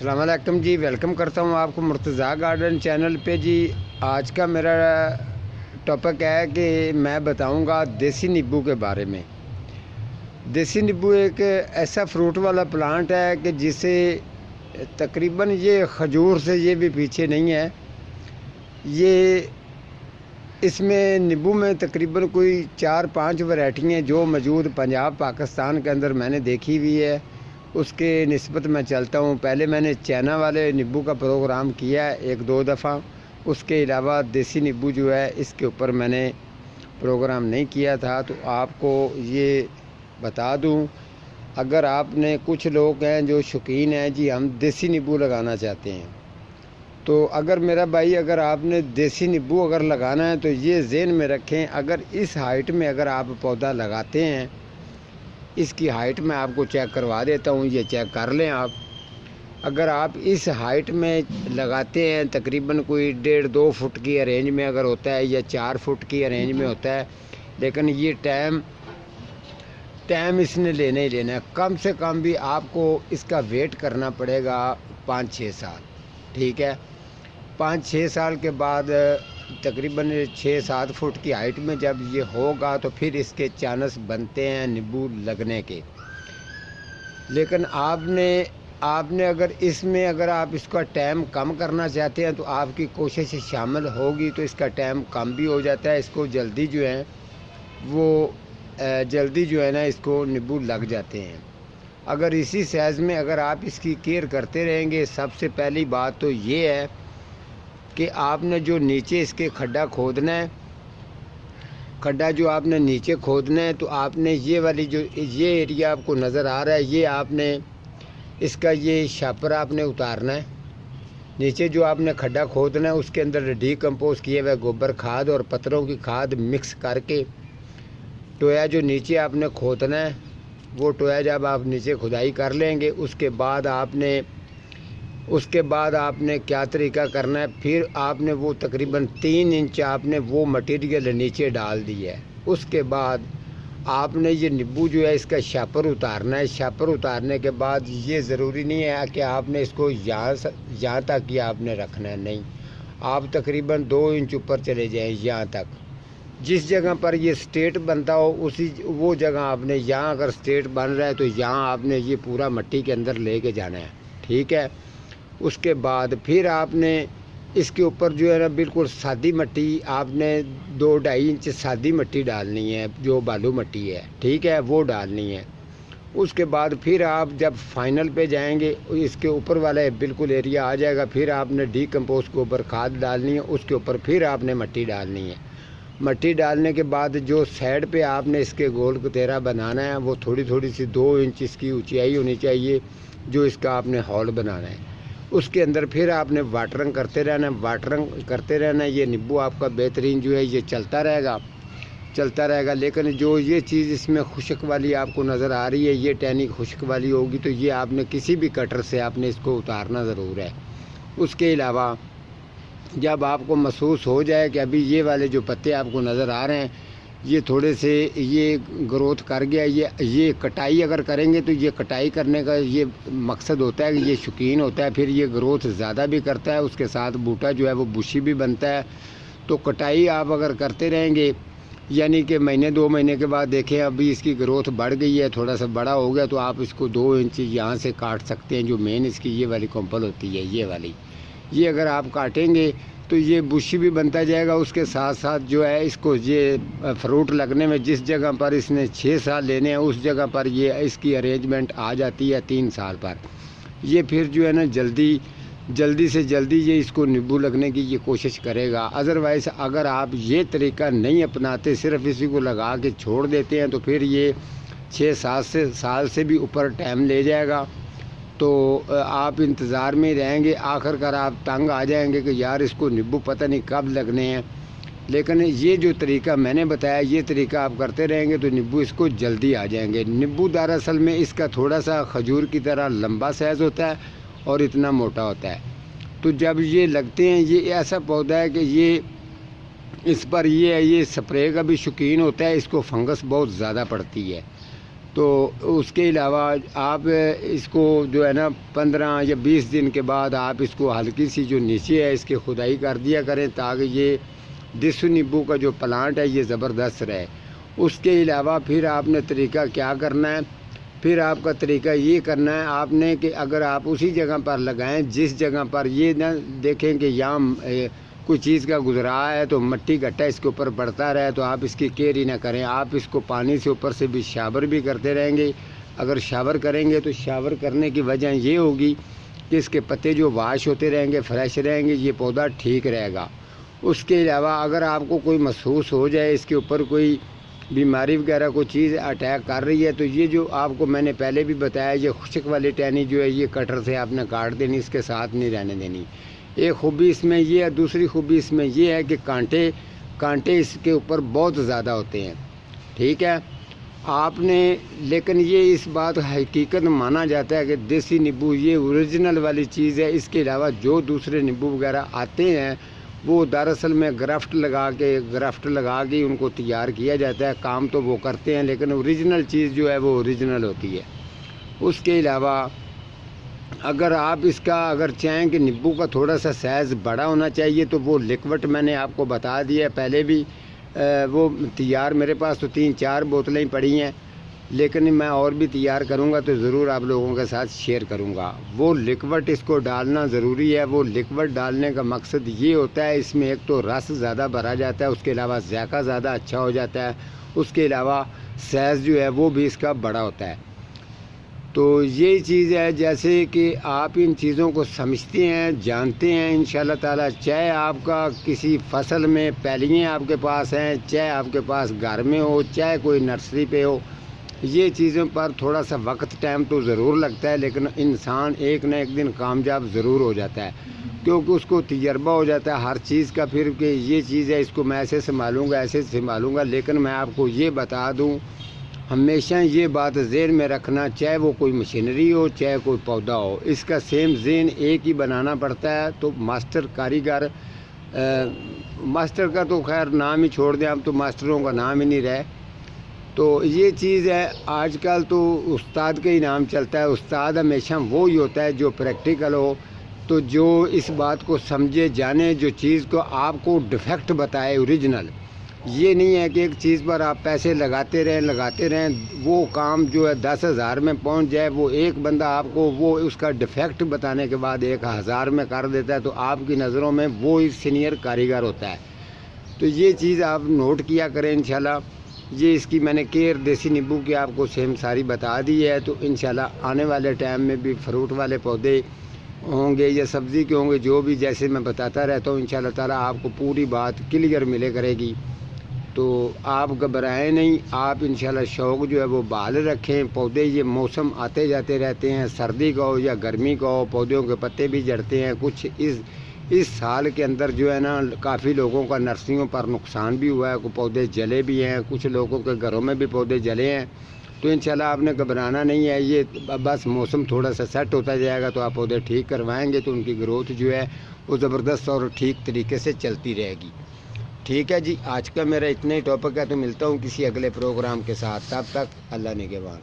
अस्सलाम वालेकुम जी। वेलकम करता हूँ आपको मुर्तज़ा गार्डन चैनल पे जी। आज का मेरा टॉपिक है कि मैं बताऊँगा देसी नींबू के बारे में। देसी नींबू एक ऐसा फ्रूट वाला प्लांट है कि जिसे तकरीबन ये खजूर से ये भी पीछे नहीं है। ये इसमें नींबू में तकरीबन कोई 4-5 वैरायटी हैं जो मौजूद पंजाब पाकिस्तान के अंदर मैंने देखी हुई है। उसके निस्बत मैं चलता हूँ। पहले मैंने चाइना वाले नींबू का प्रोग्राम किया है 1-2 दफ़ा। उसके अलावा देसी नींबू जो है इसके ऊपर मैंने प्रोग्राम नहीं किया था। तो आपको ये बता दूँ, अगर आपने कुछ लोग हैं जो शौकीन हैं जी हम देसी नींबू लगाना चाहते हैं, तो अगर मेरा भाई अगर आपने देसी नींबू अगर लगाना है तो ये ज़हन में रखें, अगर इस हाइट में अगर आप पौधा लगाते हैं, इसकी हाइट मैं आपको चेक करवा देता हूँ, ये चेक कर लें आप। अगर आप इस हाइट में लगाते हैं तकरीबन कोई 1.5-2 फुट की अरेंज में अगर होता है या 4 फुट की अरेंज में होता है, लेकिन ये टाइम इसने लेना ही लेना है। कम से कम भी आपको इसका वेट करना पड़ेगा 5-6 साल। ठीक है, 5-6 साल के बाद तकरीबन 6-7 फुट की हाइट में जब ये होगा तो फिर इसके चांस बनते हैं नींबू लगने के। लेकिन आपने अगर इसमें अगर आप इसका टाइम कम करना चाहते हैं तो आपकी कोशिश शामिल होगी तो इसका टाइम कम भी हो जाता है। इसको जल्दी जो है ना इसको नींबू लग जाते हैं। अगर इसी साइज़ में अगर आप इसकी केयर करते रहेंगे, सबसे पहली बात तो ये है कि आपने जो नीचे इसके खड्डा खोदना है, खड्डा जो आपने नीचे खोदना है, तो आपने ये वाली जो ये एरिया आपको नज़र आ रहा है, ये आपने इसका ये शापर आपने उतारना है। नीचे जो आपने खड्डा खोदना है उसके अंदर डीकम्पोज किए हुए गोबर खाद और पत्थरों की खाद मिक्स करके टोया जो नीचे आपने खोदना है, वो टोया जब आप नीचे खुदाई कर लेंगे उसके बाद आपने क्या तरीका करना है, फिर आपने वो तकरीबन 3 इंच आपने वो मटेरियल नीचे डाल दिया है। उसके बाद आपने ये नींबू जो है इसका शापर उतारना है। शापर उतारने के बाद ये ज़रूरी नहीं है कि आपने इसको यहाँ तक ही आपने रखना है, नहीं, आप तकरीबन 2 इंच ऊपर चले जाएँ यहाँ तक। जिस जगह पर ये स्टेट बनता हो वो जगह आपने, यहाँ अगर स्टेट बन रहा है तो यहाँ आपने ये पूरा मिट्टी के अंदर लेके जाना है। ठीक है, उसके बाद फिर आपने इसके ऊपर जो है ना बिल्कुल सादी मिट्टी आपने 2-2.5 इंच सादी मिट्टी डालनी है, जो बालू मिट्टी है, ठीक है, वो डालनी है। उसके बाद फिर आप जब फाइनल पे जाएंगे इसके ऊपर वाला बिल्कुल एरिया आ जाएगा, फिर आपने डीकम्पोज गोबर खाद डालनी है। उसके ऊपर फिर आपने मिट्टी डालनी है। मिट्टी डालने के बाद जो साइड पे आपने इसके गोल कतेरा बनाना है वो थोड़ी सी 2 इंच इसकी ऊंचाई होनी चाहिए, जो इसका आपने हॉल बनाना है। उसके अंदर फिर आपने वाटरिंग करते रहना। ये नींबू आपका बेहतरीन जो है ये चलता रहेगा। लेकिन जो ये चीज़ इसमें खुश्क वाली आपको नज़र आ रही है, ये टहनी खुश्क वाली होगी, तो ये आपने किसी भी कटर से आपने इसको उतारना ज़रूर है। उसके अलावा जब आपको महसूस हो जाए कि अभी ये वाले जो पत्ते आपको नज़र आ रहे हैं ये थोड़े से ये ग्रोथ कर गया, ये कटाई अगर करेंगे तो ये कटाई करने का ये मकसद होता है कि ये शौकीन होता है, फिर ये ग्रोथ ज़्यादा भी करता है, उसके साथ बूटा जो है वो बुशी भी बनता है। तो कटाई आप अगर करते रहेंगे, यानी कि महीने 2 महीने के बाद देखें अभी इसकी ग्रोथ बढ़ गई है, थोड़ा सा बड़ा हो गया, तो आप इसको 2 इंच यहाँ से काट सकते हैं। जो मेन इसकी ये वाली कॉम्पल होती है, ये वाली, ये अगर आप काटेंगे तो ये बुशी भी बनता जाएगा। उसके साथ साथ जो है इसको ये फ्रूट लगने में जिस जगह पर इसने 6 साल लेने हैं उस जगह पर ये इसकी अरेंजमेंट आ जाती है 3 साल पर। ये फिर जो है ना जल्दी से जल्दी ये इसको नींबू लगने की ये कोशिश करेगा। अदरवाइज़ अगर आप ये तरीका नहीं अपनाते, सिर्फ इसी को लगा के छोड़ देते हैं, तो फिर ये 6-7 साल से भी ऊपर टाइम ले जाएगा। तो आप इंतज़ार में रहेंगे, आखिरकार आप तंग आ जाएंगे कि यार इसको नींबू पता नहीं कब लगने हैं। लेकिन ये जो तरीका मैंने बताया, ये तरीका आप करते रहेंगे तो नींबू इसको जल्दी आ जाएंगे। नींबू दरअसल में इसका थोड़ा सा खजूर की तरह लंबा साइज़ होता है और इतना मोटा होता है। तो जब ये लगते हैं, ये ऐसा पौधा है कि ये इस पर ये स्प्रे का भी शौकीन होता है, इसको फंगस बहुत ज़्यादा पड़ती है। तो उसके अलावा आप इसको जो है ना 15 या 20 दिन के बाद आप इसको हल्की सी जो नीचे है इसकी खुदाई कर दिया करें, ताकि ये देसी नींबू का जो प्लांट है ये ज़बरदस्त रहे। उसके अलावा फिर आपने तरीका क्या करना है, फिर आपका तरीका ये करना है आपने कि अगर आप उसी जगह पर लगाएं जिस जगह पर ये ना देखें कि यहाँ कोई चीज़ का गुजरा है तो मट्टी गट्टा इसके ऊपर बढ़ता रहे, तो आप इसकी केयर ही ना करें। आप इसको पानी से ऊपर से भी शावर भी करते रहेंगे। अगर शावर करेंगे तो शावर करने की वजह ये होगी कि इसके पत्ते जो वाश होते रहेंगे, फ्रेश रहेंगे, ये पौधा ठीक रहेगा। उसके अलावा अगर आपको कोई महसूस हो जाए इसके ऊपर कोई बीमारी वगैरह कोई चीज़ अटैक कर रही है, तो ये जो आपको मैंने पहले भी बताया, ये खुशक वाली टहनी जो है ये कटर से आपने काट देनी, इसके साथ नहीं रहने देनी। एक खूबी इसमें ये है, दूसरी खूबी इसमें ये है कि कांटे इसके ऊपर बहुत ज़्यादा होते हैं, ठीक है आपने। लेकिन ये इस बात हकीकत माना जाता है कि देसी नींबू ये ओरिजिनल वाली चीज़ है। इसके अलावा जो दूसरे नींबू वगैरह आते हैं वो दरअसल में ग्राफ्ट लगा के उनको तैयार किया जाता है। काम तो वो करते हैं, लेकिन ओरिजिनल चीज़ जो है वो ओरिजिनल होती है। उसके अलावा अगर आप इसका अगर चाहें कि नींबू का थोड़ा सा साइज़ बड़ा होना चाहिए, तो वो लिक्विड मैंने आपको बता दिया पहले भी, वो तैयार मेरे पास तो 3-4 बोतलें ही पड़ी हैं, लेकिन मैं और भी तैयार करूंगा तो ज़रूर आप लोगों के साथ शेयर करूंगा। वो लिक्विड इसको डालना ज़रूरी है। वो लिक्विड डालने का मकसद ये होता है, इसमें एक तो रस ज़्यादा भरा जाता है, उसके अलावा ज़ायका ज़्यादा अच्छा हो जाता है, उसके अलावा साइज़ जो है वो भी इसका बड़ा होता है। तो ये चीज़ है, जैसे कि आप इन चीज़ों को समझते हैं, जानते हैं इंशाल्लाह ताला, चाहे आपका किसी फसल में पैलियाँ आपके पास हैं, चाहे आपके पास घर में हो, चाहे कोई नर्सरी पे हो, ये चीज़ों पर थोड़ा सा वक्त टाइम तो ज़रूर लगता है, लेकिन इंसान एक न एक दिन कामयाब ज़रूर हो जाता है, क्योंकि उसको तजर्बा हो जाता है हर चीज़ का फिर कि ये चीज़ है, इसको मैं ऐसे संभालूँगा। लेकिन मैं आपको ये बता दूँ, हमेशा ये बात ज़हन में रखना, चाहे वो कोई मशीनरी हो चाहे कोई पौधा हो, इसका सेम ज़हन एक ही बनाना पड़ता है। तो मास्टर कारीगर, मास्टर का तो खैर नाम ही छोड़ दें, अब तो मास्टरों का नाम ही नहीं रहे। तो ये चीज़ है, आजकल तो उस्ताद का ही नाम चलता है। उस्ताद हमेशा वो ही होता है जो प्रैक्टिकल हो, तो जो इस बात को समझे जाने, जो चीज़ को आपको डिफेक्ट बताए ओरिजिनल। ये नहीं है कि एक चीज़ पर आप पैसे लगाते रहें, वो काम जो है 10,000 में पहुंच जाए, वो एक बंदा आपको वो उसका डिफेक्ट बताने के बाद 1,000 में कर देता है, तो आपकी नज़रों में वो ही सीनियर कारीगर होता है। तो ये चीज़ आप नोट किया करें इंशाल्लाह। ये इसकी मैंने केयर देसी नींबू की आपको सेम सारी बता दी है। तो इंशाल्लाह आने वाले टाइम में भी फ्रूट वाले पौधे होंगे या सब्ज़ी के होंगे, जो भी जैसे मैं बताता रहता हूँ, इंशाल्लाह ताला आपको पूरी बात क्लियर मिले करेगी। तो आप घबराएं नहीं, आप इंशाल्लाह शौक़ जो है वो बहाल रखें। पौधे ये मौसम आते जाते रहते हैं, सर्दी का हो या गर्मी का हो, पौधों के पत्ते भी झड़ते हैं। कुछ इस साल के अंदर जो है ना, काफ़ी लोगों का नर्सरियों पर नुकसान भी हुआ है, कुछ पौधे जले भी हैं, कुछ लोगों के घरों में भी पौधे जले हैं। तो इंशाल्लाह आपने घबराना नहीं है, ये बस मौसम थोड़ा सा सेट होता जाएगा तो आप पौधे ठीक करवाएंगे तो उनकी ग्रोथ जो है वो ज़बरदस्त और ठीक तरीके से चलती रहेगी। ठीक है जी, आज का मेरा इतना ही टॉपिक है। तो मिलता हूँ किसी अगले प्रोग्राम के साथ, तब तक अल्लाह निगहबान।